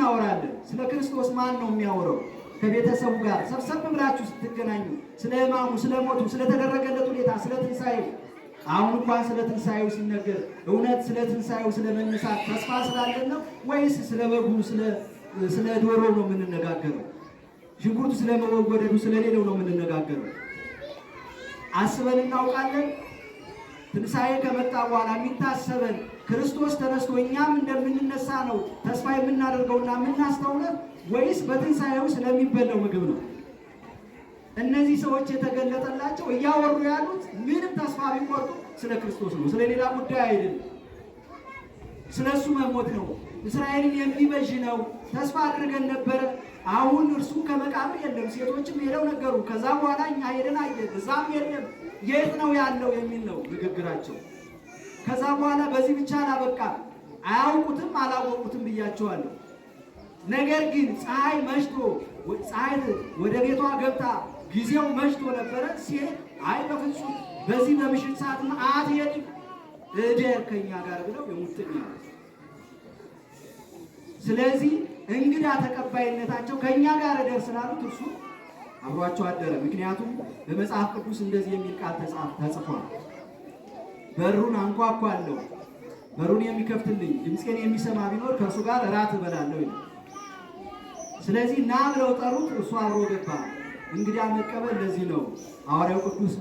እናወራለን። ስለ ክርስቶስ ማን ነው የሚያወራው? ከቤተሰቡ ጋር ሰብሰብ ብላችሁ ስትገናኙ ስለ ሕማሙ፣ ስለ ሞቱ፣ ስለተደረገለት ሁኔታ፣ ስለ ትንሣኤው አሁን እንኳን ስለ ትንሣኤው ሲነገር እውነት ስለ ትንሣኤው ስለ መነሳት ተስፋ ስላለን ነው ወይስ ስለ በጉ ስለ ዶሮ ነው የምንነጋገረው? ሽንኩርቱ ስለ መወገዱ ስለሌለው ነው የምንነጋገረው? አስበን እናውቃለን? ትንሣኤ ከመጣ በኋላ የሚታሰበን ክርስቶስ ተነስቶ እኛም እንደምንነሳ ነው ተስፋ የምናደርገውና የምናስተውለው ወይስ በትንሣኤው ስለሚበላው ምግብ ነው? እነዚህ ሰዎች የተገለጠላቸው እያወሩ ያሉት ምንም ተስፋ ቢቆርጡ ስለ ክርስቶስ ነው፣ ስለሌላ ጉዳይ አይደለም። ስለሱ መሞት ነው፣ እስራኤልን የሚበዥ ነው። ተስፋ አድርገን ነበረ። አሁን እርሱ ከመቃብር የለም። ሴቶችም ሄደው ነገሩ። ከዛ በኋላ እኛ ሄደን አየን፣ እዛም የለም። የት ነው ያለው የሚል ነው ንግግራቸው። ከዛ በኋላ በዚህ ብቻ አላበቃም። አያውቁትም፣ አላወቁትም ብያቸዋለሁ። ነገር ግን ፀሐይ መሽቶ ፀሐይ ወደ ቤቷ ገብታ ጊዜው መሽቶ ነበረ። ሴት አይ በፍጹም በዚህ በምሽት ሰዓት አትሄድም፣ እደር ከኛ ጋር ብለው የሙጥኝ ያሉት። ስለዚህ እንግዳ ተቀባይነታቸው ከኛ ጋር እደር ስላሉት እርሱ አብሯቸው አደረ። ምክንያቱም በመጽሐፍ ቅዱስ እንደዚህ የሚል ቃል ተጽፏል። በሩን አንኳኳለሁ፣ በሩን የሚከፍትልኝ ድምፄን የሚሰማ ቢኖር ከእርሱ ጋር እራት እበላለሁ ይላል። ስለዚህ ና ብለው ጠሩት፣ እርሱ አብሮ ገባ። እንግዳ መቀበል ለዚህ ነው ሐዋርያው ቅዱስ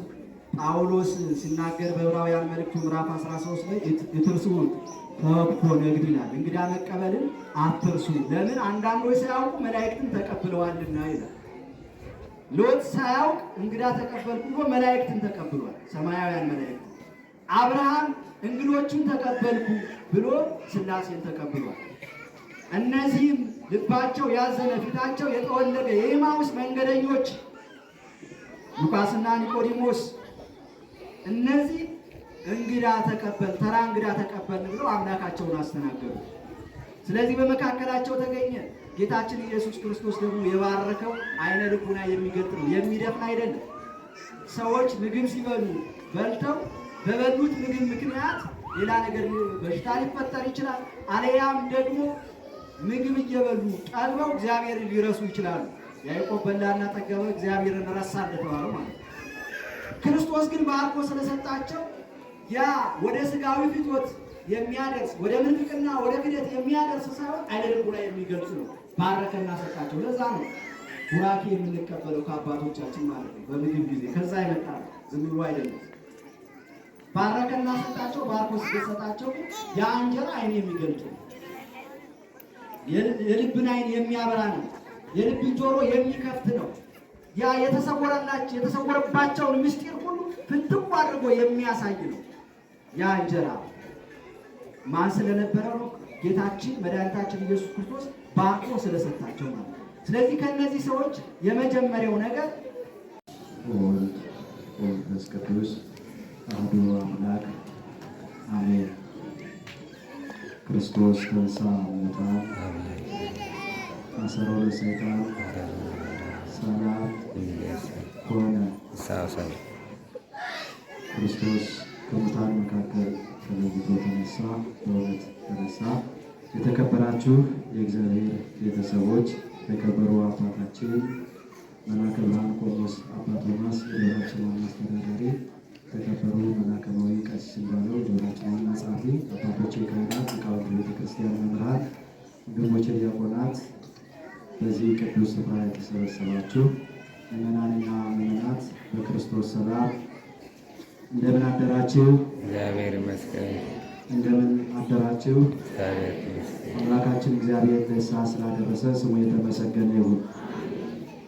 ጳውሎስ ሲናገር በዕብራውያን መልእክቱ ምዕራፍ 13 ላይ እትርሱት ተወክፎ ነግድ ይላል። እንግዳ መቀበልን አትርሱ። ለምን? አንዳንዶች ሳያውቁ መላእክትን ተቀብለዋልና ይላል። ሎጥ ሳያውቅ እንግዳ ተቀበልኩ ብሎ መላእክትን ተቀብሏል፣ ሰማያውያን መላእክት። አብርሃም እንግዶችን ተቀበልኩ ብሎ ሥላሴን ተቀብሏል። እነዚህም ልባቸው ያዘነ ፊታቸው የጠወለገ የኤማውስ መንገደኞች ሉቃስና ኒቆዲሞስ እነዚህ እንግዳ ተቀበል ተራ እንግዳ ተቀበልን ብለው አምላካቸውን አስተናገዱ። ስለዚህ በመካከላቸው ተገኘ። ጌታችን ኢየሱስ ክርስቶስ ደግሞ የባረከው አይነ ልቡና የሚገልጥ ነው፣ የሚደፍን አይደለም። ሰዎች ምግብ ሲበሉ በልተው በበሉት ምግብ ምክንያት ሌላ ነገር በሽታ ሊፈጠር ይችላል። አለያም ደግሞ ምግብ እየበሉ ጠግበው እግዚአብሔርን ሊረሱ ይችላሉ። ያዕቆብ በላና ጠገበ፣ እግዚአብሔርን ረሳ እንደተባለው ማለት ነው። ክርስቶስ ግን ባርኮ ስለሰጣቸው ያ ወደ ስጋዊ ፍትወት የሚያደርስ ወደ ምንፍቅና ወደ ክደት የሚያደርስ ሳይሆን አይነ ልቡና የሚገልጽ ነው። ባረከና ሰጣቸው። ለዛ ነው ቡራኬ የምንቀበለው ከአባቶቻችን ማለት ነው። በምግብ ጊዜ ከዛ ይመጣል፣ ዝም ብሎ አይደለም። ባረከና ሰጣቸው። ባርኮ ስለሰጣቸው ያ እንጀራ አይን የሚገልጽ ነው። የልብን አይን የሚያበራ ነው። የልብን ጆሮ የሚከፍት ነው። ያ የተሰወረባቸውን ምስጢር ሁሉ ፍንትው አድርጎ የሚያሳይ ነው። ያ እንጀራ ማን ስለነበረው ነው? ጌታችን መድኃኒታችን ኢየሱስ ክርስቶስ ባርኮ ስለሰጣቸው ማለት ነው። ስለዚህ ከእነዚህ ሰዎች የመጀመሪያው ነገር ወልድ ወመንፈስ ቅዱስ አሐዱ አምላክ አሜን። ክርስቶስ ተንሥአ እሙታን አሰሮ ለሰይጣን ሰላም ኮነ። ክርስቶስ ከሙታን መካከል ተለይቶ ተነሳ፣ በእውነት ተነሳ። የተከበራችሁ የእግዚአብሔር ቤተሰቦች፣ የተከበሩ አባታችን መልአከ ብርሃን ቆሞስ አባ ቶማስ የደብራችን ዋና አስተዳዳሪ፣ የተከበሩ መልአከማዊ ቀሲስ እንዳለው የደብራችን ዋና ጸሐፊ፣ አባቶቼ ካህናት፣ ሊቃውንተ ቤተክርስቲያን መምህራን፣ ወንድሞቼ ዲያቆናት፣ በዚህ ቅዱስ ስፍራ የተሰበሰባችሁ ምዕመናንና ምዕመናት በክርስቶስ ሰላም እንደምን አደራችሁ? እግዚአብሔር ይመስገን። እንደምን አደራችሁ? እግዚአብሔር ይመስገን። አምላካችን እግዚአብሔር ለሰዓት ስላደረሰ ስሙ የተመሰገነ ይሁን።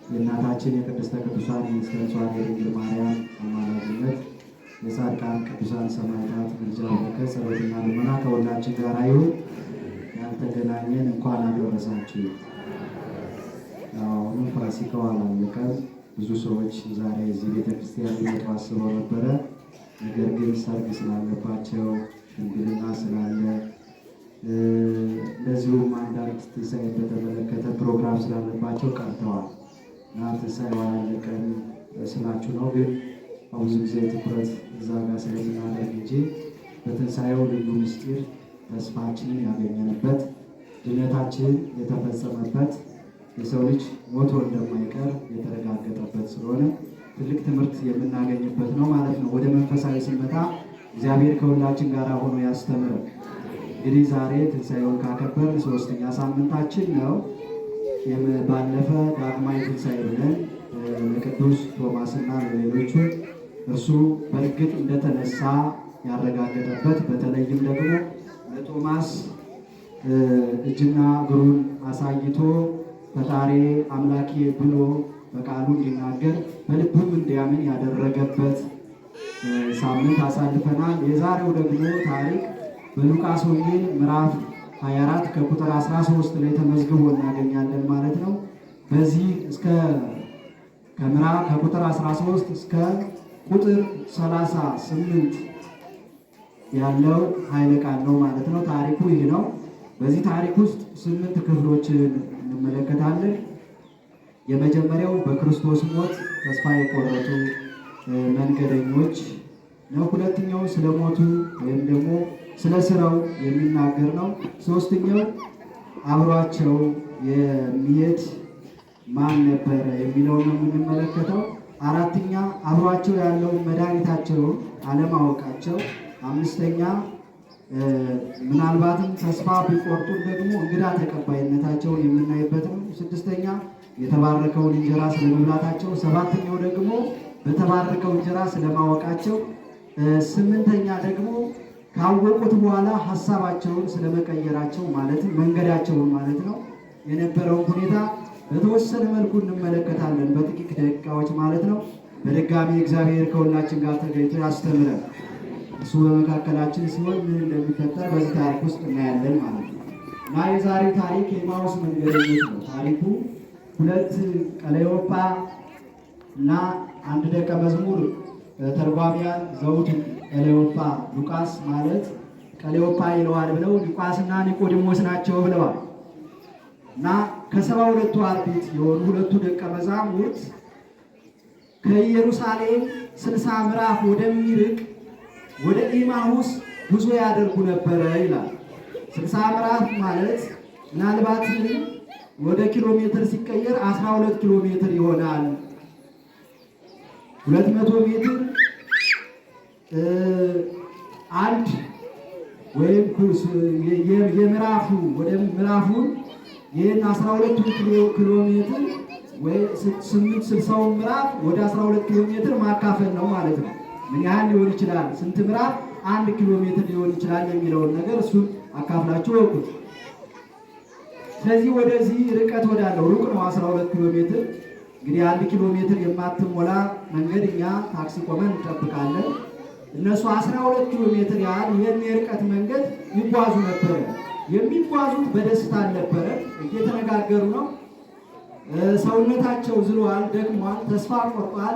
የእናታችን የቅድስተ ቅዱሳን የንጽሕተ ንጹሐን የድንግል ማርያም አማላጅነት፣ የጻድቃን ቅዱሳን ሰማዕታት ምልጃ፣ በረከት፣ ጸሎትና ልመና ከሁላችን ጋር ይሁን። ያልተገናኘን እንኳን አደረሳችሁ። አሁንም ፋሲካው አላለቀም። ብዙ ሰዎች ዛሬ እዚህ ቤተክርስቲያን ሊመጡ አስበው ነበረ። ነገር ግን ሰርግ ስላለባቸው፣ ሽምግልና ስላለ፣ እንደዚሁም አንዳንድ ትንሣኤን በተመለከተ ፕሮግራም ስላለባቸው ቀርተዋል እና ትንሣኤው አላለቀም ስላችሁ ነው። ግን ብዙ ጊዜ ትኩረት እዛ ጋር ስለምናደርግ እንጂ በትንሣኤው ልዩ ምስጢር ተስፋችንን ያገኘንበት ድነታችን የተፈጸመበት የሰው ልጅ ሞቶ እንደማይቀር የተረጋገጠበት ስለሆነ ትልቅ ትምህርት የምናገኝበት ነው ማለት ነው። ወደ መንፈሳዊ ስንመጣ እግዚአብሔር ከሁላችን ጋር ሆኖ ያስተምረን። እንግዲህ ዛሬ ትንሣኤውን ካከበርን 3ኛ ሳምንታችን ነው። ባለፈ ዳግማይ ትንሣኤ ብለን ለቅዱስ ቶማስና ለሌሎቹ እርሱ በእርግጥ እንደተነሳ ያረጋገጠበት፣ በተለይም ደግሞ ለቶማስ እጅና እግሩን አሳይቶ ፈጣሪ አምላኬ ብሎ በቃሉ እንዲናገር በልቡም እንዲያምን ያደረገበት ሳምንት አሳልፈናል። የዛሬው ደግሞ ታሪክ በሉቃስ ወንጌል ምዕራፍ 24 ከቁጥር 13 ላይ ተመዝግቦ እናገኛለን ማለት ነው። በዚህ ከቁጥር 13 እስከ ቁጥር 38 ያለው ኃይለ ቃል ነው ማለት ነው። ታሪኩ ይህ ነው። በዚህ ታሪክ ውስጥ 8 ክፍሎችን እንመለከታለን። የመጀመሪያው በክርስቶስ ሞት ተስፋ የቆረጡ መንገደኞች ነው። ሁለተኛው ስለ ሞቱ ወይም ደግሞ ስለ ስራው የሚናገር ነው። ሶስተኛው አብሯቸው የሚሄድ ማን ነበረ የሚለው ነው የምንመለከተው። አራተኛ አብሯቸው ያለውን መድኃኒታቸውን አለማወቃቸው። አምስተኛ ምናልባትም ተስፋ ቢቆርጡን ደግሞ እንግዳ ተቀባይነታቸውን የምናይበት ነው። ስድስተኛ የተባረከውን እንጀራ ስለመብላታቸው። ሰባተኛው ደግሞ በተባረከው እንጀራ ስለማወቃቸው። ስምንተኛ ደግሞ ካወቁት በኋላ ሀሳባቸውን ስለመቀየራቸው ማለትም መንገዳቸውን ማለት ነው የነበረውን ሁኔታ በተወሰነ መልኩ እንመለከታለን፣ በጥቂት ደቂቃዎች ማለት ነው። በድጋሚ እግዚአብሔር ከሁላችን ጋር ተገኝቶ ያስተምረን። እሱ በመካከላችን ሲሆን ምን እንደሚፈጠር በዚህ ታሪክ ውስጥ እናያለን ማለት ነው። እና የዛሬው ታሪክ የኤማሁስ መንገደኞች ነው። ታሪኩ 2 ቀለዮጳ እና 1 ደቀ መዝሙር ተርጓሚያን ዘውድ ቀለዮጳ ሉቃስ ማለት ቀለዮጳ ይለዋል ብለው ሉቃስና ኒቆዲሞስ ናቸው ብለዋል። እና ከ72ቱ አርድእት የሆኑ 2ቱ ደቀ መዛሙርት ከኢየሩሳሌም 60 ምዕራፍ ወደሚርቅ ወደ ኤማሁስ ጉዞ ያደርጉ ነበረ ይላል። 60 ምዕራፍ ማለት ምናልባት ወደ ኪሎ ሜትር ሲቀየር 12 ኪሎ ሜትር ይሆናል። 200 ሜትር አንድ ወይም የምዕራፉ ወደ ምዕራፉን ይህን 12 ኪሎ ሜትር ወይ 60 ምዕራፍ ወደ 12 ኪሎ ሜትር ማካፈል ነው ማለት ነው። ምን ያህል ሊሆን ይችላል? ስንት ምዕራፍ 1 ኪሎ ሜትር ሊሆን ይችላል የሚለውን ነገር እሱን አካፍላችሁ ወቁት። ስለዚህ ወደዚህ ርቀት ወዳለው ሩቅ ነው 12 ኪሎ ሜትር። እንግዲህ 1 ኪሎ ሜትር የማትሞላ መንገድ እኛ ታክሲ ቆመን እንጠብቃለን። እነሱ 12 ኪሎ ሜትር ያህል ይህን የርቀት መንገድ ይጓዙ ነበረ። የሚጓዙት በደስታ አልነበረ፣ እየተነጋገሩ ነው። ሰውነታቸው ዝሏል፣ ደክሟል፣ ተስፋ ቆርጧል፣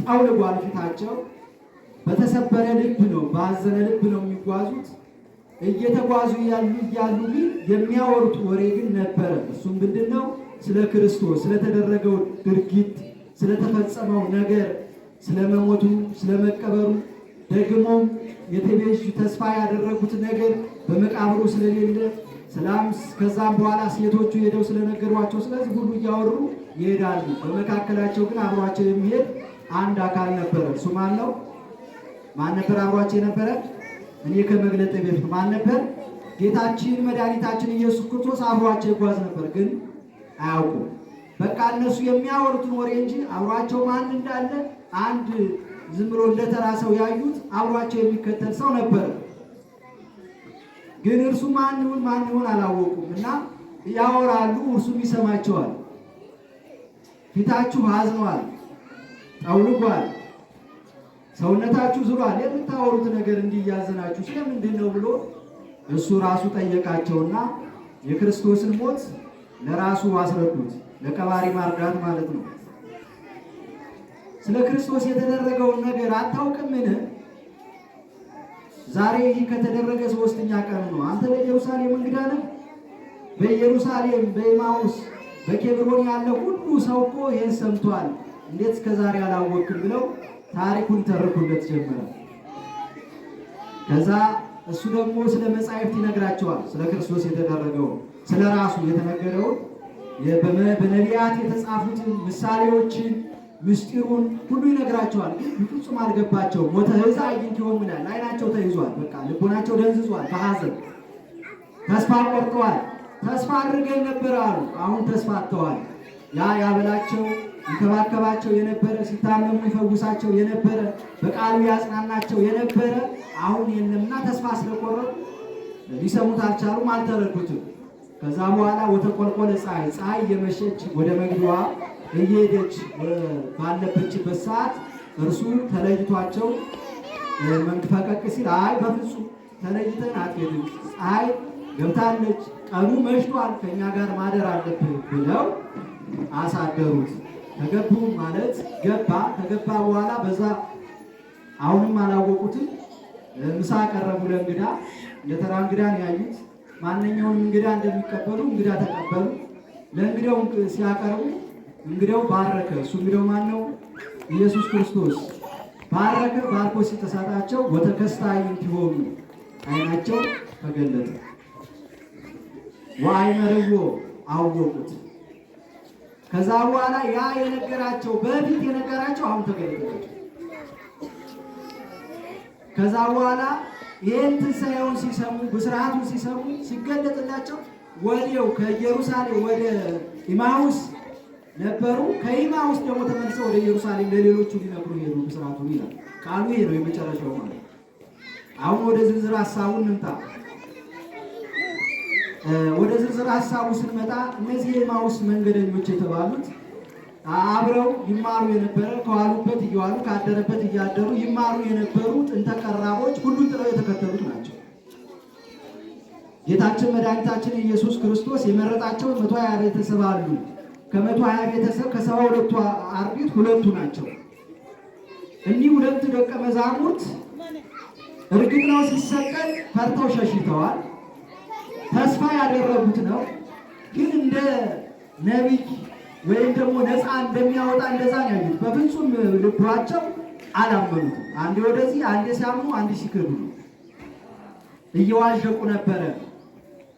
ጠውልጓል ፊታቸው። በተሰበረ ልብ ነው፣ ባዘነ ልብ ነው የሚጓዙት። እየተጓዙ እያሉ ግን የሚያወሩት ወሬ ግን ነበረ። እሱም ምንድን ነው? ስለ ክርስቶስ ስለተደረገው ድርጊት፣ ስለተፈጸመው ነገር፣ ስለመሞቱ፣ ስለመቀበሩ፣ ደግሞም የተቤዥ ተስፋ ያደረጉት ነገር በመቃብሩ ስለሌለ ሰላም፣ ከዛም በኋላ ሴቶቹ ሄደው ስለነገሯቸው ስለዚህ ሁሉ እያወሩ ይሄዳሉ። በመካከላቸው ግን አብሯቸው የሚሄድ አንድ አካል ነበረ። እሱ ማን ነው? ማን ነበር አብሯቸው የነበረ? እኔ ከመግለጤ በፊት ማን ነበር? ጌታችን መድኃኒታችን ኢየሱስ ክርስቶስ አብሯቸው ይጓዝ ነበር፣ ግን አያውቁም። በቃ እነሱ የሚያወሩትን ወሬ እንጂ አብሯቸው ማን እንዳለ አንድ ዝም ብሎ እንደተራ ሰው ያዩት አብሯቸው የሚከተል ሰው ነበር። ግን እርሱ ማን ይሁን አላወቁም። እና ያወራሉ፣ እርሱም ይሰማቸዋል። ፊታችሁ አዝኗል፣ ጠውልጓል፣ ሰውነታችሁ ዝሏል፣ የምታወሩት ነገር እንዲያዘናችሁ ስለምንድን ነው ብሎ እሱ ራሱ ጠየቃቸውና የክርስቶስን ሞት ለራሱ አስረዱት። ለቀባሪ ማርዳት ማለት ነው። ስለ ክርስቶስ የተደረገውን ነገር አታውቅምን? ዛሬ ይህ ከተደረገ 3ኛ ቀኑ ነው። አንተ በኢየሩሳሌም እንግዳ ነህ። በኢየሩሳሌም፣ በኤማሁስ፣ በኬብሮን ያለ ሁሉ ሰው እኮ ይህን ሰምቷል። እንዴት እስከ ዛሬ አላወቅም? ብለው ታሪኩን ተርኩለት ጀመረ። ከዛ እሱ ደግሞ ስለ መጻሕፍት ይነግራቸዋል። ስለ ክርስቶስ የተደረገው ስለ ራሱ የተነገረውን በነቢያት የተጻፉትን ምሳሌዎችን ምስጢሩን ሁሉ ይነግራቸዋል። ግን ፍጹም አልገባቸው። ሞተ ሕዛ አዕይንቲሆሙ ይላል። ዓይናቸው ተይዟል። በቃ ልቦናቸው ደንዝዟል። በሐዘን ተስፋ ቆርጠዋል። ተስፋ አድርገን ነበር አሉ። አሁን ተስፋ አጥተዋል። ያ ያበላቸው ይንከባከባቸው የነበረ ሲታመሙ ይፈውሳቸው የነበረ በቃሉ ያጽናናቸው የነበረ አሁን የለምና ተስፋ ስለቆረጡ ሊሰሙት አልቻሉም፣ አልተረዱትም። ከዛ በኋላ ወተቆልቆለ ፀሐይ እየመሸች ወደ መግቢያዋ እየሄደች ባለበችበት ሰዓት እርሱ ተለይቷቸው ፈቀቅ ሲል አይ በፍጹም ተለይተን አትሄድም፣ ፀሐይ ገብታለች፣ ቀኑ መሽቷል፣ ከእኛ ጋር ማደር አለብህ ብለው አሳደሩት። ተገቡ ማለት ገባ። ከገባ በኋላ በዛ አሁንም አላወቁትም። ምሳ ቀረቡ ለእንግዳ። ለተራ እንግዳ ነው ያዩት። ማንኛውንም እንግዳ እንደሚቀበሉ እንግዳ ተቀበሉ። ለእንግዳው ሲያቀርቡ እንግዳው ባረከ። እሱ እንግዳው ማን ነው? ኢየሱስ ክርስቶስ ባረከ። ባርኮ ሲተሳጣቸው ወተከስተ አዕይንቲሆሙ ዓይናቸው ተገለጠ። ወአይመርዎ አወቁት። ከዛ በኋላ ያ የነገራቸው በፊት የነገራቸው አሁን ተገለጠላቸው። ከዛ በኋላ ይህን ትንሣኤውን ሲሰሙ ብስራቱን ሲሰሙ ሲገለጥላቸው ወዲያው ከኢየሩሳሌም ወደ ኢማሁስ ነበሩ። ከኢማሁስ ደግሞ ተመልሰው ወደ ኢየሩሳሌም ለሌሎቹ ሊነግሩ ሄዱ ብስራቱን ይላል ቃሉ። ይሄ ነው የመጨረሻው ማለት። አሁን ወደ ዝርዝር ሀሳቡን እንምጣ። ወደ ዝርዝር ሀሳቡ ስንመጣ እነዚህ የኢማሁስ መንገደኞች የተባሉት አብረው ይማሩ የነበረ ከዋሉበት እየዋሉ ካደረበት እያደሩ ይማሩ የነበሩ ጥንተ ቀራቦች ሁሉን ጥለው የተከተሉት ናቸው። ጌታችን መድኃኒታችን ኢየሱስ ክርስቶስ የመረጣቸው 120 ቤተሰብ አሉ። ከ120 ቤተሰብ ከ72ቱ አርድእት ሁለቱ ናቸው። እኒህ ሁለት ደቀ መዛሙርት እርግጥ ነው ሲሰቀል ፈርተው ሸሽተዋል። ተስፋ ያደረጉት ነው። ግን እንደ ነቢይ ወይም ደግሞ ነፃ እንደሚያወጣ እንደዛ ነው ያዩት። በፍጹም ልባቸው አላመኑትም። አንዴ ወደዚህ አንዴ ሲያምኑ አንዴ ሲክዱ እየዋዠቁ ነበረ።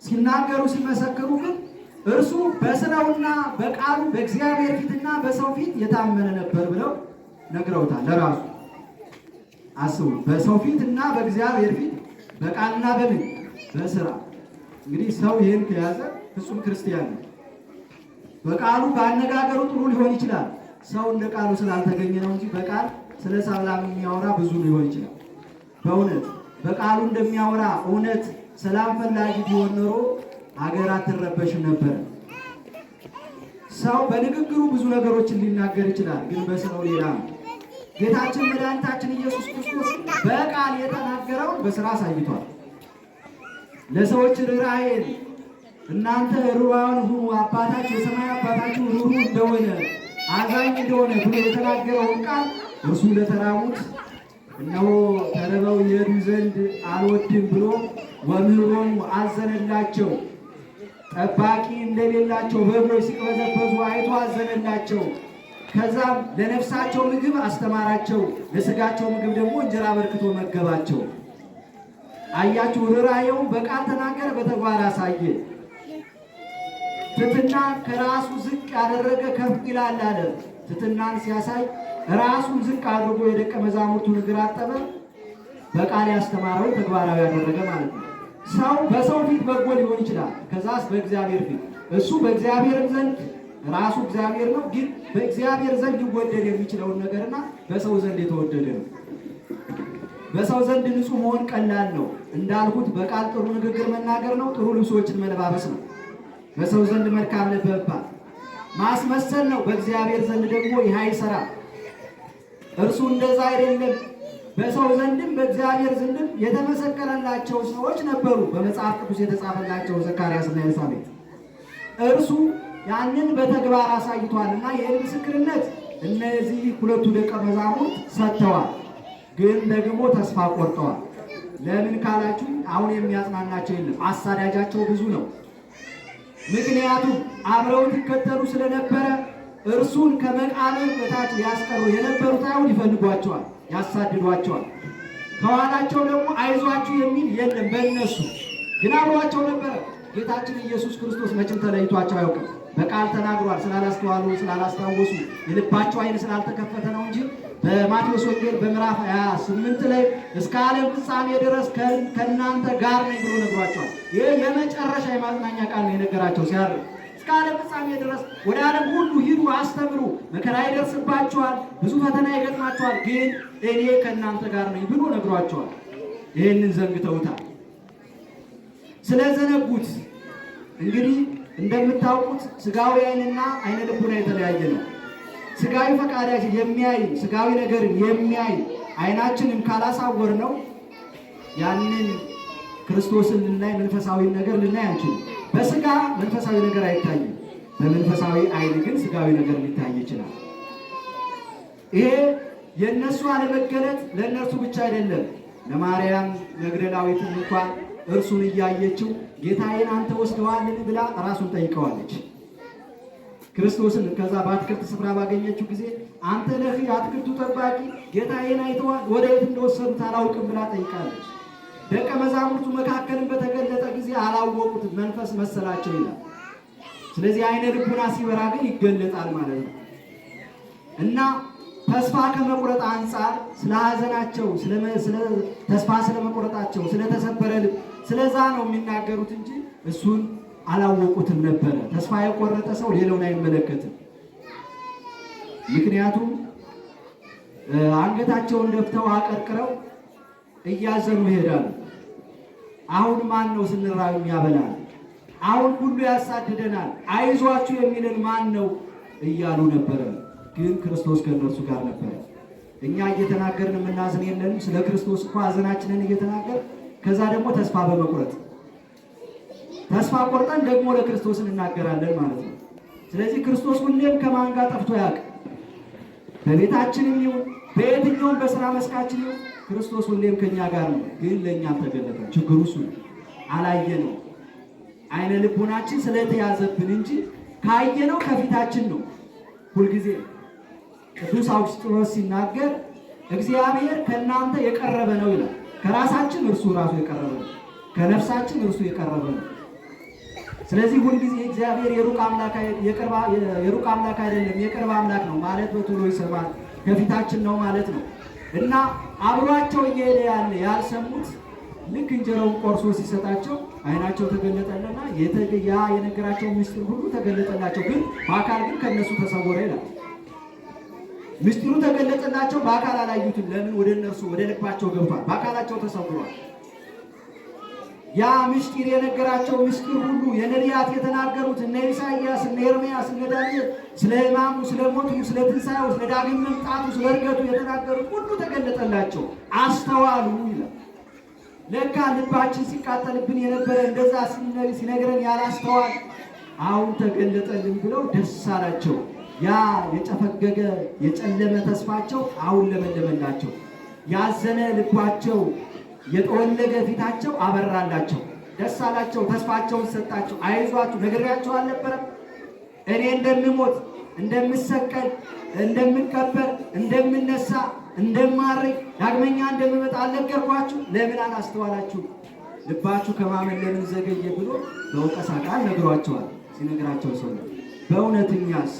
ሲናገሩ ሲመሰክሩ ግን እርሱ በስራውና በቃሉ በእግዚአብሔር ፊትና በሰው ፊት የታመነ ነበር ብለው ነግረውታል። ለራሱ አስቡ። በሰው ፊትና በእግዚአብሔር ፊት በቃልና በምን በስራ እንግዲህ ሰው ይህን ከያዘ ፍጹም ክርስቲያን ነው። በቃሉ በአነጋገሩ ጥሩ ሊሆን ይችላል። ሰው እንደ ቃሉ ስላልተገኘ ነው እንጂ በቃል ስለ ሰላም የሚያወራ ብዙ ሊሆን ይችላል። በእውነት በቃሉ እንደሚያወራ እውነት ሰላም ፈላጊ ቢሆን ኖሮ ሀገር አትረበሽም ነበር። ሰው በንግግሩ ብዙ ነገሮችን ሊናገር ይችላል፣ ግን በስራው ሌላ ነው። ጌታችን መድኃኒታችን ኢየሱስ ክርስቶስ በቃል የተናገረውን በስራ አሳይቷል። ለሰዎች ርኅራኄን እናንተ ርኅሩሃን ሁኑ አባታችሁ የሰማይ አባታችሁ ርኅሩህ እንደሆነ አዛኝ እንደሆነ ብሎ የተናገረውን ቃል እርሱ ለተራቡት እነሆ ተርበው ይሄዱ ዘንድ አልወድም ብሎ ወምህሮሙ አዘነላቸው። ጠባቂ እንደሌላቸው በጎች ሲቅበዘበዙ አይቶ አዘነላቸው። ከዛም ለነፍሳቸው ምግብ አስተማራቸው፣ ለሥጋቸው ምግብ ደግሞ እንጀራ አበርክቶ መገባቸው። አያችሁ፣ ርኅራኄው በቃል ተናገረ፣ በተግባር አሳየ። ትሕትና ከራሱ ዝቅ ያደረገ ከፍ ይላል አለ። ትሕትናን ሲያሳይ ራሱን ዝቅ አድርጎ የደቀ መዛሙርቱን እግር አጠበ። በቃል ያስተማረው ተግባራዊ ያደረገ ማለት ነው። ሰው በሰው ፊት በጎ ሊሆን ይችላል፣ ከዛስ በእግዚአብሔር ፊት እሱ በእግዚአብሔር ዘንድ ራሱ እግዚአብሔር ነው። ግን በእግዚአብሔር ዘንድ ሊወደድ የሚችለውን ነገርና በሰው ዘንድ የተወደደ ነው። በሰው ዘንድ ንጹሕ መሆን ቀላል ነው። እንዳልኩት በቃል ጥሩ ንግግር መናገር ነው። ጥሩ ልብሶችን መለባበስ ነው። በሰው ዘንድ መልካም መባል ማስመሰል ነው። በእግዚአብሔር ዘንድ ደግሞ ይህ አይሰራም። እርሱ እንደዛ አይደለም። በሰው ዘንድም በእግዚአብሔር ዘንድም የተመሰከረላቸው ሰዎች ነበሩ። በመጽሐፍ ቅዱስ የተጻፈላቸው ዘካርያስና ኤልሳቤጥ እርሱ ያንን በተግባር አሳይቷልና ይህን ምስክርነት እነዚህ ሁለቱ ደቀ መዛሙርት ሰጥተዋል። ግን ደግሞ ተስፋ ቆርጠዋል። ለምን ካላችሁ አሁን የሚያጽናናቸው የለም። አሳዳጃቸው ብዙ ነው። ምክንያቱም አብረውት ይከተሉ ስለነበረ እርሱን ከመቃብር በታች ሊያስቀሩ የነበሩት አይሁድ ይፈልጓቸዋል፣ ያሳድዷቸዋል። ከኋላቸው ደግሞ አይዟችሁ የሚል የለም። በእነሱ ግን አብሯቸው ነበረ። ጌታችን ኢየሱስ ክርስቶስ መቼም ተለይቷቸው አያውቅም። በቃል ተናግሯል። ስላላስተዋሉ ስላላስታወሱ የልባቸው ዓይን ስላልተከፈተ ነው እንጂ በማቴዎስ ወንጌል በምዕራፍ 28 ላይ እስከ ዓለም ፍጻሜ ድረስ ከእናንተ ጋር ነኝ ብሎ ነግሯቸዋል። ይህ የመጨረሻ የማጽናኛ ቃል ነው የነገራቸው ሲያርግ እስከ ዓለም ፍጻሜ ድረስ ወደ ዓለም ሁሉ ሂዱ፣ አስተምሩ፣ መከራ ይደርስባቸዋል፣ ብዙ ፈተና ይገጥማቸዋል፣ ግን እኔ ከእናንተ ጋር ነኝ ብሎ ነግሯቸዋል። ይህንን ዘንግተውታል። ስለዘነጉት እንግዲህ እንደምታውቁት ስጋዊ ዓይንና ዓይነ ልቡና የተለያየ ነው። ስጋዊ ፈቃዳችን የሚያይ ስጋዊ ነገርን የሚያይ ዓይናችንን ካላሳወር ነው ያንን ክርስቶስን ልናይ መንፈሳዊ ነገር ልናይ አንችልም። በስጋ መንፈሳዊ ነገር አይታይም። በመንፈሳዊ ዓይን ግን ስጋዊ ነገር ሊታይ ይችላል። ይሄ የእነሱ አለመገለጥ ለእነርሱ ብቻ አይደለም። ለማርያም መግደላዊት እንኳን እርሱን እያየችው ጌታዬን አንተ ወስደዋልን ብላ ራሱን ጠይቀዋለች። ክርስቶስን ከዛ በአትክልት ስፍራ ባገኘችው ጊዜ አንተ ነህ የአትክልቱ ጠባቂ፣ ጌታዬን አይተዋል፣ ወደ የት እንደወሰዱት አላውቅም ብላ ጠይቃለች። ደቀ መዛሙርቱ መካከልን በተገለጠ ጊዜ አላወቁትም፣ መንፈስ መሰላቸው ይላል። ስለዚህ ዓይነ ልቡና ሲበራ ግን ይገለጣል ማለት ነው እና ተስፋ ከመቁረጥ አንጻር ስለ ሐዘናቸው ተስፋ ስለመቁረጣቸው ስለተሰበረ ልብ ስለዛ ነው የሚናገሩት እንጂ እሱን አላወቁትም ነበረ። ተስፋ የቆረጠ ሰው ሌላውን አይመለከትም። ምክንያቱም አንገታቸውን ደፍተው አቀርቅረው እያዘኑ ይሄዳሉ። አሁን ማን ነው ስንራብ የሚያበላል? አሁን ሁሉ ያሳድደናል፣ አይዟችሁ የሚልን ማን ነው እያሉ ነበረ። ግን ክርስቶስ ከእነርሱ ጋር ነበረ። እኛ እየተናገርን የምናዝን የለንም። ስለ ክርስቶስ እኮ ሐዘናችንን እየተናገር ከዛ ደግሞ ተስፋ በመቁረጥ ተስፋ ቆርጠን ደግሞ ለክርስቶስ እንናገራለን ማለት ነው። ስለዚህ ክርስቶስ ሁሌም ከማን ጋር ጠፍቶ ያውቅ? በቤታችንም ይሁን በየትኛውም በስራ መስካችን ይሁን ክርስቶስ ሁሌም ከኛ ጋር ነው። ግን ለእኛም ተገለጠ። ችግሩ እሱ አላየነው። ዓይነ ልቡናችን ስለተያዘብን እንጂ ካየነው ከፊታችን ነው ሁልጊዜ። ቅዱስ አውግስጢኖስ ሲናገር እግዚአብሔር ከእናንተ የቀረበ ነው ይላል። ከራሳችን እርሱ ራሱ የቀረበ ነው፣ ከነፍሳችን እርሱ የቀረበ ነው። ስለዚህ ሁልጊዜ እግዚአብሔር የሩቅ አምላክ አይደለም፣ የቅርብ አምላክ ነው ማለት በቶሎ ይሰማል፣ ከፊታችን ነው ማለት ነው እና አብሯቸው እየሄደ ያለ ያልሰሙት ልክ እንጀራውን ቆርሶ ሲሰጣቸው ዓይናቸው ተገለጠለና ያ የነገራቸው ምስጢር ሁሉ ተገለጠላቸው። ግን በአካል ግን ከነሱ ተሰወረ ይላል። ምስጢሩ ተገለጠላቸው፣ በአካል አላዩትም። ለምን? ወደ እነርሱ ወደ ልባቸው ገብቷል፣ በአካላቸው ተሰውሯል። ያ ምስጢር የነገራቸው ምስጢር ሁሉ የነቢያት የተናገሩት እነ ኢሳይያስ እነ ኤርምያስ እነ ዳንኤል ስለ ሕማሙ ስለ ሞቱ ስለ ትንሣኤው ስለ ዳግም መምጣቱ ስለ ዕርገቱ የተናገሩት ሁሉ ተገለጠላቸው፣ አስተዋሉ ይላል። ለካ ልባችን ሲቃጠልብን የነበረ እንደዛ ሲነግረን ያላስተዋል አሁን ተገለጠልን ብለው ደስ አላቸው። ያ የጨፈገገ የጨለመ ተስፋቸው አሁን ለመለመላቸው። ያዘነ ልባቸው የጠወለገ ፊታቸው አበራላቸው፣ ደስ አላቸው፣ ተስፋቸውን ሰጣቸው። አይዟችሁ ነግሬያቸው አልነበረም? እኔ እንደምሞት እንደምሰቀል እንደምቀበር እንደምነሳ እንደማርግ ዳግመኛ እንደምመጣ አልነገርኳችሁ? ለምን አላስተዋላችሁ? ልባችሁ ከማመን ለምን ዘገየ ብሎ በወቀሳ ቃል ነግሯቸዋል። ሲነግራቸው ሰው በእውነትኛስ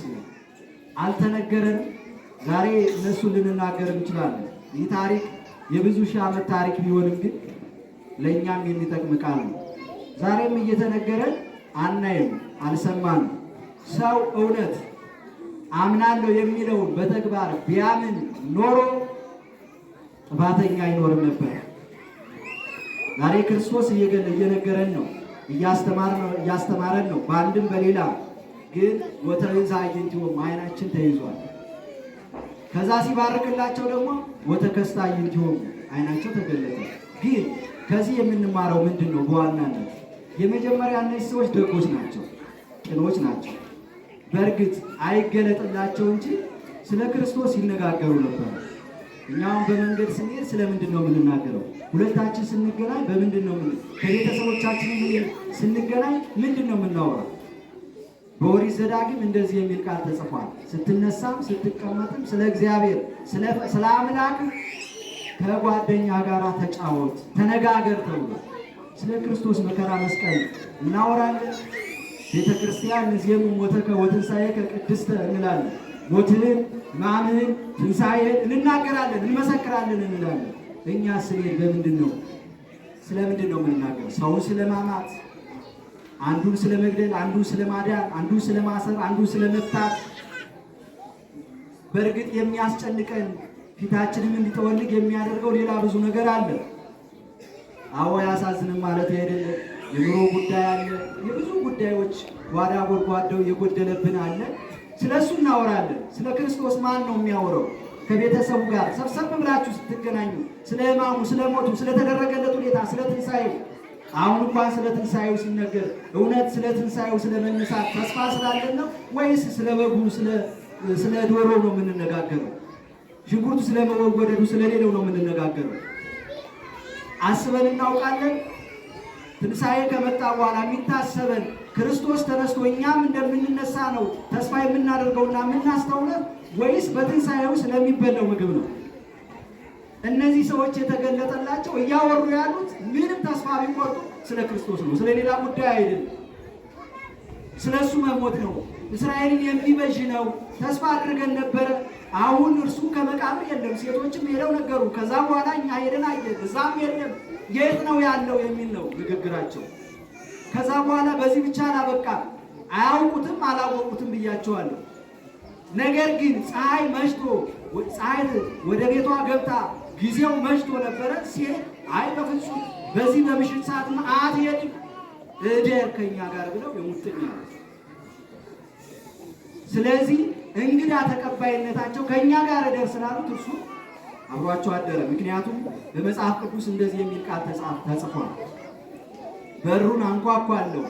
አልተነገረንም? ዛሬ እነሱ ልንናገር እንችላለን። ይህ ታሪክ የብዙ ሺህ ዓመት ታሪክ ቢሆንም ግን ለእኛም የሚጠቅም ቃል ነው። ዛሬም እየተነገረን አናይም፣ አልሰማንም። ሰው እውነት አምናለሁ የሚለውን በተግባር ቢያምን ኖሮ ጥፋተኛ አይኖርም ነበር። ዛሬ ክርስቶስ እየነገረን ነው፣ እያስተማረን ነው። በአንድም በሌላ ግን ወተንሳ አዕይንቲሆሙ ዓይናችን ተይዟል። ከዛ ሲባርክላቸው ደግሞ ወተከስተ አዕይንቲሆሙ ዓይናቸው ተገለጠ። ግን ከዚህ የምንማረው ምንድን ነው? በዋናነት የመጀመሪያ እነዚህ ሰዎች ደጎች ናቸው፣ ቅኖች ናቸው። በእርግጥ አይገለጥላቸው እንጂ ስለ ክርስቶስ ይነጋገሩ ነበር። እኛውን በመንገድ ስንሄድ ስለምንድን ነው የምንናገረው? ሁለታችን ስንገናኝ በምንድን ነው ከቤተሰቦቻችን ስንገናኝ ምንድን ነው የምናወራው? በኦሪት ዘዳግም እንደዚህ የሚል ቃል ተጽፏል። ስትነሳም ስትቀመጥም ስለ እግዚአብሔር ስለ አምላክ ከጓደኛ ጋር ተጫወት ተነጋገር ተብሎ ስለ ክርስቶስ መከራ መስቀል እናወራለን። ቤተ ክርስቲያን እዚህም ሞተከ ወትንሣኤከ ቅድስተ እንላለን። ሞትህን፣ ሕማምህን፣ ትንሣኤህን እንናገራለን፣ እንመሰክራለን እንላለን። እኛ ስንሄድ በምንድን ነው? ስለምንድን ነው የምንናገር? ሰውን ስለ ማማት፣ አንዱን ስለ መግደል፣ አንዱን ስለ ማዳን፣ አንዱን ስለ ማሰር፣ አንዱን ስለ መፍታት። በእርግጥ የሚያስጨንቀን ፊታችንም እንዲጠወልግ የሚያደርገው ሌላ ብዙ ነገር አለ። አዎ ያሳዝንም ማለት አይደለም። የኑሮ ጉዳይ አለ። የብዙ ጉዳዮች ጓዳ ጎድጓዳው የጎደለብን አለ። ስለሱ እናወራለን። ስለ ክርስቶስ ማን ነው የሚያወራው? ከቤተሰቡ ጋር ሰብሰብ ብላችሁ ስትገናኙ ስለ ሕማሙ፣ ስለ ሞቱ፣ ስለተደረገለት ሁኔታ፣ ስለ ትንሣኤው። አሁን እንኳን ስለ ትንሣኤው ሲነገር እውነት ስለ ትንሣኤው ስለ መነሳት ተስፋ ስላለን ነው ወይስ ስለ በጉ ስለ ዶሮ ነው የምንነጋገረው? ሽንኩርቱ ስለ መወገዱ ስለሌለው ነው የምንነጋገረው? አስበን እናውቃለን? ትንሣኤ ከመጣ በኋላ የሚታሰበን ክርስቶስ ተነስቶ እኛም እንደምንነሳ ነው ተስፋ የምናደርገውና የምናስተውለው ወይስ በትንሣኤው ስለሚበላው ምግብ ነው? እነዚህ ሰዎች የተገለጠላቸው እያወሩ ያሉት ምንም ተስፋ ቢቆርጡ ስለ ክርስቶስ ነው፣ ስለ ሌላ ጉዳይ አይደለም። ስለ እሱ መሞት ነው። እስራኤልን የሚበዥ ነው ተስፋ አድርገን ነበረ። አሁን እርሱ ከመቃብር የለም። ሴቶችም ሄደው ነገሩ። ከዛ በኋላ እኛ ሄደን አየን፣ እዛም የለም። የት ነው ያለው የሚል ነው ንግግራቸው። ከዛ በኋላ በዚህ ብቻ አላበቃም። አያውቁትም፣ አላወቁትም ብያቸዋለሁ። ነገር ግን ፀሐይ መሽቶ ፀሐይ ወደ ቤቷ ገብታ ጊዜው መሽቶ ነበረ። ሴት አይ በፍጹም በዚህ በምሽት ሰዓት አትሄድም፣ እደር ከኛ ጋር ብለው የሙጥኝ ያሉት። ስለዚህ እንግዳ ተቀባይነታቸው ከኛ ጋር እደር ስላሉት እርሱ አብሯቸው አደረ። ምክንያቱም በመጽሐፍ ቅዱስ እንደዚህ የሚል ቃል ተጽፏል። በሩን አንኳኳለሁ፣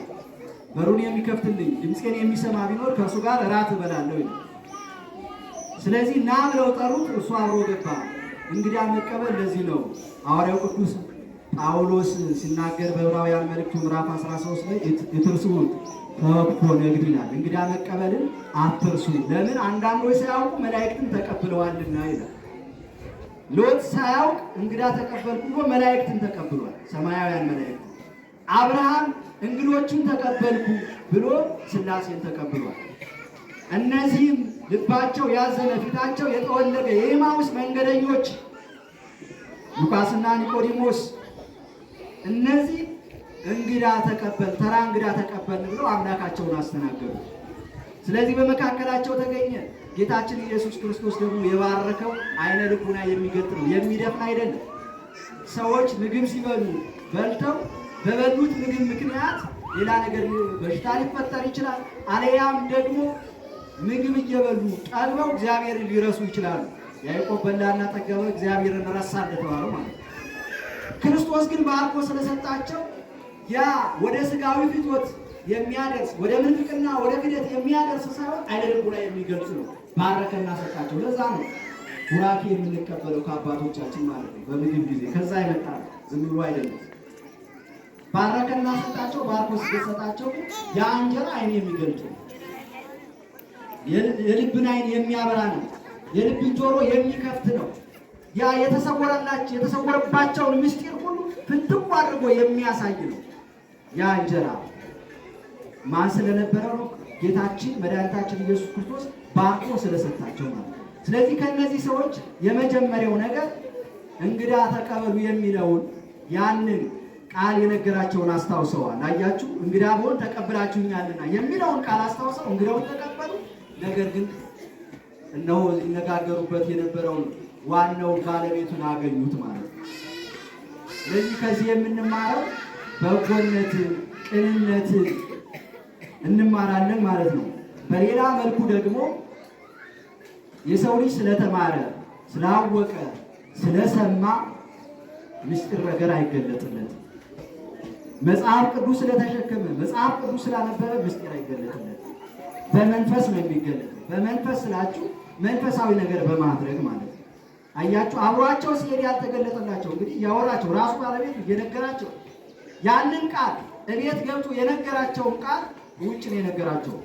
በሩን የሚከፍትልኝ ድምፄን የሚሰማ ቢኖር ከእርሱ ጋር እራት እበላለሁ ይላል። ስለዚህ ና ብለው ጠሩት፣ እርሱ አብሮ ገባ። እንግዳ መቀበል ለዚህ ነው ሐዋርያው ቅዱስ ጳውሎስ ሲናገር በዕብራውያን መልእክቱ ምዕራፍ 13 ላይ የትርሱን ተወክፎ ነግድ ይላል። እንግዳ መቀበልን አትርሱ። ለምን? አንዳንዶች ሳያውቁ መላእክትን ተቀብለዋልና ይላል። ሎጥ ሳያውቅ እንግዳ ተቀበልኩ ብሎ መላእክትን ተቀብሏል፣ ሰማያውያን መላእክት። አብርሃም እንግዶችን ተቀበልኩ ብሎ ሥላሴን ተቀብሏል። እነዚህም ልባቸው ያዘነ ፊታቸው የጠወለገ የኤማውስ መንገደኞች ሉቃስና ኒቆዲሞስ እነዚህ እንግዳ ተቀበል ተራ እንግዳ ተቀበል ብለው አምላካቸውን አስተናገዱ። ስለዚህ በመካከላቸው ተገኘ። ጌታችን ኢየሱስ ክርስቶስ ደግሞ የባረከው አይነ ልቡና የሚገልጥ ነው፣ የሚደፍን አይደለም። ሰዎች ምግብ ሲበሉ በልተው በበሉት ምግብ ምክንያት ሌላ ነገር በሽታ ሊፈጠር ይችላል። አለያም ደግሞ ምግብ እየበሉ ጠግበው እግዚአብሔርን ሊረሱ ይችላሉ። ያዕቆብ በላና ጠገበ፣ እግዚአብሔርን ረሳ እንደተባለው ማለት ነው። ክርስቶስ ግን ባርኮ ስለሰጣቸው ያ ወደ ስጋዊ ፍትወት የሚያደርስ ወደ ምንፍቅና ወደ ክደት የሚያደርስ ሳይሆን አይነ ልቡና የሚገልጽ ነው። ባረከና ሰጣቸው። ለዛ ነው ቡራኬ የምንቀበለው ከአባቶቻችን ማለት ነው። በምግብ ጊዜ ከዛ ይመጣ ዝም ብሎ አይደለም። ባረከና ሰጣቸው። ባርኮ ስለሰጣቸው ያ እንጀራ አይን የሚገልጽ ነው። የልብን አይን የሚያበራ ነው። የልብን ጆሮ የሚከፍት ነው። ያ የተሰወረባቸውን ምስጢር ሁሉ ፍንትው አድርጎ የሚያሳይ ነው። ያ እንጀራ ማን ስለነበረው ነው? ጌታችን መድኃኒታችን ኢየሱስ ክርስቶስ ባርኮ ስለሰጣቸው ማለት ነው። ስለዚህ ከእነዚህ ሰዎች የመጀመሪያው ነገር እንግዳ ተቀበሉ የሚለውን ያንን ቃል የነገራቸውን አስታውሰዋል። አያችሁ፣ እንግዳ ብሆን ተቀብላችሁኛልና የሚለውን ቃል አስታውሰው እንግዳውን ተቀበሉ። ነገር ግን እነሆ ሊነጋገሩበት የነበረውን ዋናው ባለቤቱን አገኙት ማለት ነው። ስለዚህ ከዚህ የምንማረው በጎነትን፣ ቅንነትን እንማራለን ማለት ነው። በሌላ መልኩ ደግሞ የሰው ልጅ ስለተማረ፣ ስላወቀ፣ ስለሰማ ምስጢር ነገር አይገለጥለትም። መጽሐፍ ቅዱስ ስለተሸከመ፣ መጽሐፍ ቅዱስ ስላነበበ ምስጢር አይገለጥለትም። በመንፈስ ነው የሚገለጥ። በመንፈስ ስላችሁ መንፈሳዊ ነገር በማድረግ ማለት ነው። አያችሁ፣ አብሯቸው ሲሄድ ያልተገለጠላቸው እንግዲህ ያወራቸው ራሱ ባለቤት እየነገራቸው ያንን ቃል እቤት ገብቶ የነገራቸውን ቃል ውጭ ነው የነገራቸው።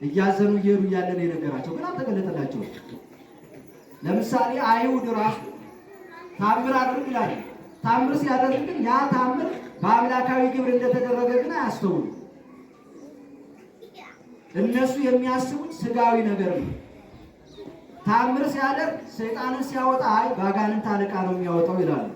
እያዘኑ እየሄዱ እያለ ነው የነገራቸው፣ ግን አልተገለጠላቸው። ለምሳሌ አይሁድ ራሱ ታምር አድርግ ይላል። ታምር ሲያደርግ ግን ያ ታምር በአምላካዊ ግብር እንደተደረገ ግን አያስተውሉ። እነሱ የሚያስቡት ስጋዊ ነገር ነው። ታምር ሲያደርግ ሰይጣንን ሲያወጣ አይ በአጋንንት አለቃ ነው የሚያወጣው ይላሉ።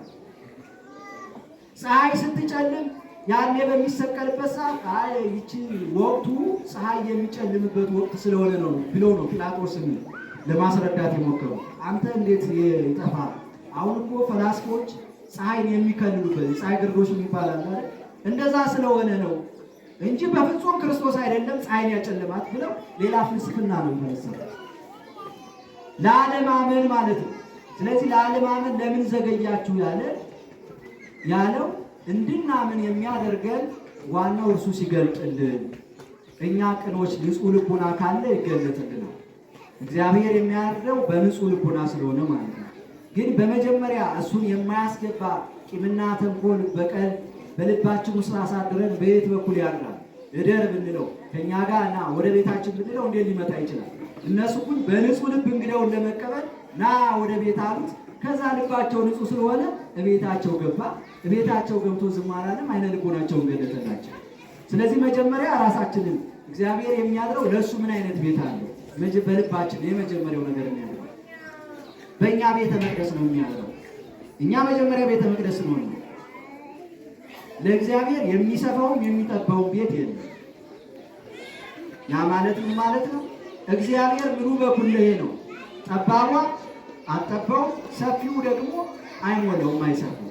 ፀሐይ ስትጨልም ያኔ በሚሰቀልበት ሰዓት አይ ይቺ ወቅቱ ፀሐይ የሚጨልምበት ወቅት ስለሆነ ነው ብሎ ነው ጲላጦስን ለማስረዳት የሞከሩ። አንተ እንዴት ይጠፋል? አሁን እኮ ፈላስፎች ፀሐይን የሚከልሉበት ፀሐይ ግርዶሽ ይባላል አይደል? እንደዛ ስለሆነ ነው እንጂ በፍጹም ክርስቶስ አይደለም ፀሐይን ያጨልማት ብለው ሌላ ፍልስፍና ነው የሚፈለሰፉት። ለዓለማመን ማለት ነው። ስለዚህ ለዓለማመን ለምን ዘገያችሁ ያለው እንድናምን የሚያደርገን ዋናው እርሱ ሲገልጥልን፣ እኛ ቅኖች ንጹሕ ልቡና ካለ ይገለጥልናል። እግዚአብሔር የሚያደርገው በንጹሕ ልቡና ስለሆነ ማለት ነው። ግን በመጀመሪያ እሱን የማያስገባ ቂምና ተንኮል በቀል በልባችን ውስጥ አሳድረን በየት በኩል ያድራል? እደር ብንለው ከእኛ ጋር ና ወደ ቤታችን ብንለው እንዴት ሊመጣ ይችላል? እነሱ ግን በንጹሕ ልብ እንግዳውን ለመቀበል ና ወደ ቤት አሉት። ከዛ ልባቸው ንጹሕ ስለሆነ እቤታቸው ገባ። እቤታቸው ገብቶ ዝም አላለም፣ አይነ ልቦናቸውን ገለጠላቸው። ስለዚህ መጀመሪያ ራሳችንን እግዚአብሔር የሚያድረው ለእሱ ምን አይነት ቤት አለው? በልባችን የመጀመሪያው ነገር የሚያድረው በእኛ ቤተ መቅደስ ነው የሚያድረው። እኛ መጀመሪያ ቤተ መቅደስ ነው። ለእግዚአብሔር የሚሰፋውም የሚጠባውም ቤት የለም። ያ ማለት ምን ማለት ነው? እግዚአብሔር ምሉ በኩለሄ ነው። ጠባቧ አጠባው፣ ሰፊው ደግሞ አይሞላውም፣ አይሰፋው።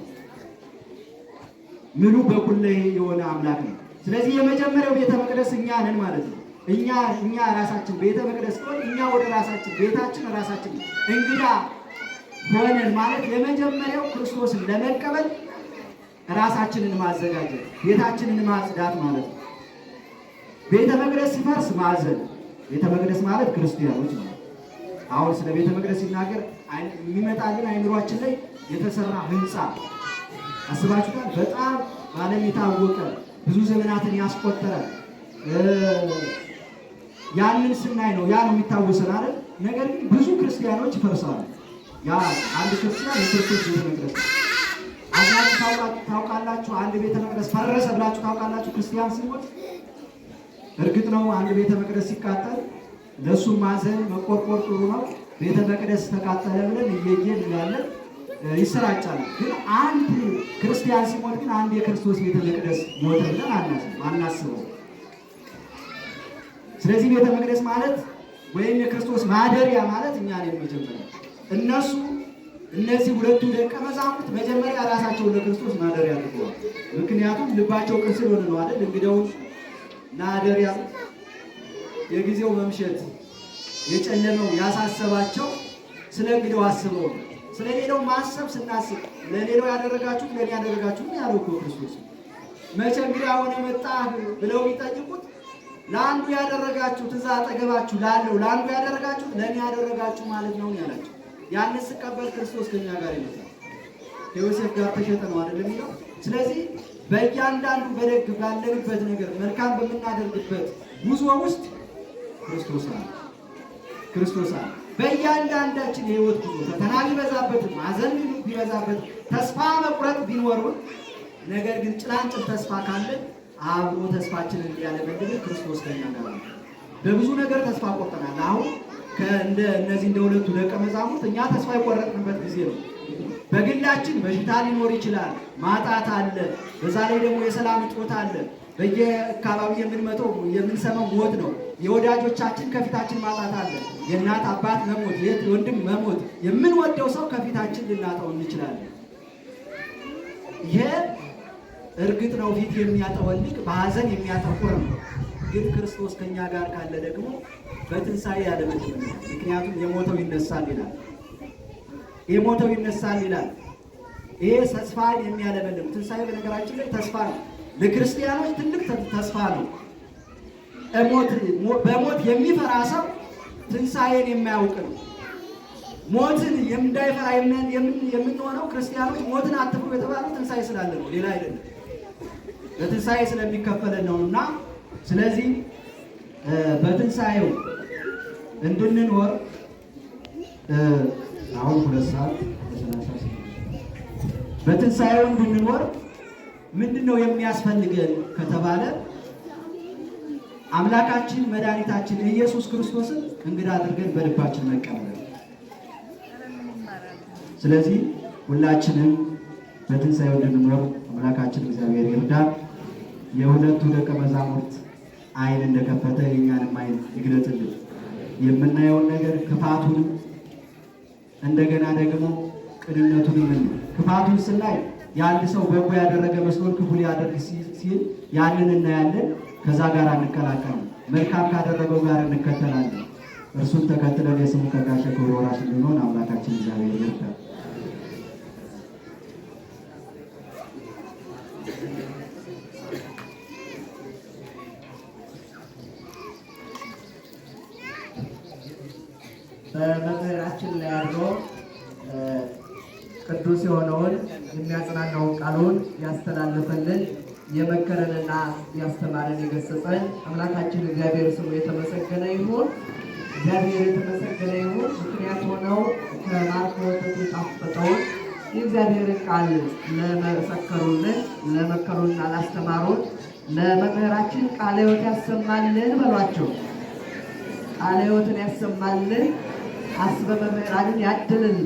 ምሉ በኩለሄ የሆነ አምላክ ነው። ስለዚህ የመጀመሪያው ቤተ መቅደስ እኛ ነን ማለት ነው። እኛ ራሳችን ቤተ መቅደስ ከሆነ እኛ ወደ ራሳችን ቤታችን ራሳችን እንግዳ ሆነን ማለት የመጀመሪያው ክርስቶስን ለመቀበል ራሳችንን ማዘጋጀት ቤታችንን ማጽዳት ማለት ነው። ቤተ መቅደስ ሲፈርስ ማዘን። ቤተ መቅደስ ማለት ክርስቲያኖች ማለት አሁን ስለ ቤተ መቅደስ ሲናገር የሚመጣልን አይምሯችን ላይ የተሰራ ህንፃ አስባችሁታል? በጣም በዓለም የታወቀ ብዙ ዘመናትን ያስቆጠረ ያንን ስናይ ነው ያ ነው የሚታወሰን አይደል? ነገር ግን ብዙ ክርስቲያኖች ይፈርሳሉ። ያ አንድ ክርስቲያን የክርስቶስ ቤተ መቅደስ አዛችሁ ታውቃላችሁ? አንድ ቤተ መቅደስ ፈረሰ ብላችሁ ታውቃላችሁ? ክርስቲያን ሲሞት እርግጥ ነው አንድ ቤተ መቅደስ ሲቃጠል ለሱ ማዘን መቆርቆር ጥሩ ነው። ቤተ መቅደስ ተቃጠለ ብለን እየየን እንላለን፣ ይሰራጫል። ግን አንድ ክርስቲያን ሲሞት ግን አንድ የክርስቶስ ቤተ መቅደስ ሞተ ብለን አናስበው። ስለዚህ ቤተ መቅደስ ማለት ወይም የክርስቶስ ማደሪያ ማለት እኛ ነን መጀመሪያ። እነዚህ ሁለቱ ደቀ መዛሙርት መጀመሪያ ራሳቸውን ለክርስቶስ ማደሪያ አድርገዋል። ምክንያቱም ልባቸው ቅን ስለሆነ ነው አይደል? እንግዲያውን ማደሪያ የጊዜው መምሸት የጨለመው ያሳሰባቸው ስለ እንግዲያው አስበው ነው። ስለ ሌላው ማሰብ ስናስብ ለሌላው ያደረጋችሁት ለእኔ ያደረጋችሁት ያለው እኮ ክርስቶስ። መቼ እንግዲህ አሁን የመጣህ ብለው ቢጠይቁት ለአንዱ ያደረጋችሁት እዛ አጠገባችሁ ላለው ለአንዱ ያደረጋችሁት ለእኔ ያደረጋችሁ ማለት ነው ያላቸው። ያንን ስቀበል ክርስቶስ ከኛ ጋር ይመጣል። ከዮሴፍ ጋር ተሸጠ ነው አይደል የሚለው። ስለዚህ በእያንዳንዱ በደግ ባለንበት ነገር መልካም በምናደርግበት ጉዞ ውስጥ ክርስቶስ አለ። በእያንዳንዳችን የህይወት ጉዞ ፈተና ቢበዛበት፣ ማዘን ቢበዛበት፣ ተስፋ መቁረጥ ቢኖሩን፣ ነገር ግን ጭላንጭል ተስፋ ካለን አብሮ ተስፋችንን እንዲያለመልም ክርስቶስ ከኛ ጋር ነው። በብዙ ነገር ተስፋ ቆርጠናል። አሁን እነዚህ እንደ ሁለቱ ደቀ መዛሙርት እኛ ተስፋ የቆረጥንበት ጊዜ ነው። በግላችን በሽታ ሊኖር ይችላል፣ ማጣት አለ። በዛ ላይ ደግሞ የሰላም እጦት አለ። በየአካባቢ የምንሰማው ሞት ነው። የወዳጆቻችን ከፊታችን ማጣት አለ። የእናት አባት መሞት፣ ወንድም መሞት፣ የምንወደው ሰው ከፊታችን ልናጣው እንችላለን። ይሄ እርግጥ ነው ፊት የሚያጠወልቅ በሐዘን የሚያጠቁር ነው። ግን ክርስቶስ ከኛ ጋር ካለ ደግሞ በትንሣኤ ያለመድን። ምክንያቱም የሞተው ይነሳል ይላል። የሞተው ይነሳል ይላል። ይሄ ተስፋ የሚያለመልም ትንሣኤ በነገራችን ላይ ተስፋ ነው። ለክርስቲያኖች ትልቅ ተስፋ ነው። በሞት የሚፈራ ሰው ትንሣኤን የማያውቅ ነው። ሞትን እንዳይፈራ የምንሆነው ክርስቲያኖች ሞትን አትፍሩ የተባለው ትንሣኤ ስላለ ነው፣ ሌላ አይደለም። ለትንሣኤ ስለሚከፈለን ነው። እና ስለዚህ በትንሣኤው እንድንኖር አሁን 2 ሰዓት በትንሣኤው እንድንኖር ምንድነው የሚያስፈልገን ከተባለ አምላካችን መድኃኒታችን ኢየሱስ ክርስቶስን እንግዳ አድርገን በልባችን መቀበል። ስለዚህ ሁላችንም በትንሣኤው እንድንኖር አምላካችን እግዚአብሔር ይርዳን። የሁለቱ ደቀ መዛሙርት ዓይን እንደከፈተ የእኛንም ዓይን ይግለጥልን። የምናየውን ነገር ክፋቱንም እንደገና ደግሞ ቅንነቱንም ክፋቱን ስናይ የአንድ ሰው በጎ ያደረገ መስሎን ክፉ ሊያደርግ ሲል ያንን እናያለን። ከዛ ጋር እንቀላቀል፣ መልካም ካደረገው ጋር እንከተላለን። እርሱን ተከትለን የስሙ ቀዳሽ ክብር ወራሽ እንድንሆን አምላካችን እግዚአብሔር ይርዳን። በመምህራችን ላይ አድሮ ቅዱስ የሆነውን የሚያጽናናውን ቃሉን ያስተላለፈልን የመከረንና ያስተማረን የገሰጸን አምላካችን እግዚአብሔር ስሙ የተመሰገነ ይሁን። እግዚአብሔር የተመሰገነ ይሁን። ምክንያት ሆነው ከማር ወተት የጣፈጠውን የእግዚአብሔርን ቃል ለመሰከሩልን፣ ለመከሩና ላስተማሩን ለመምህራችን ቃለ ሕይወት ያሰማልን በሏቸው። ቃለ ሕይወትን ያሰማልን፣ አስበ መምህራንን ያድልልን።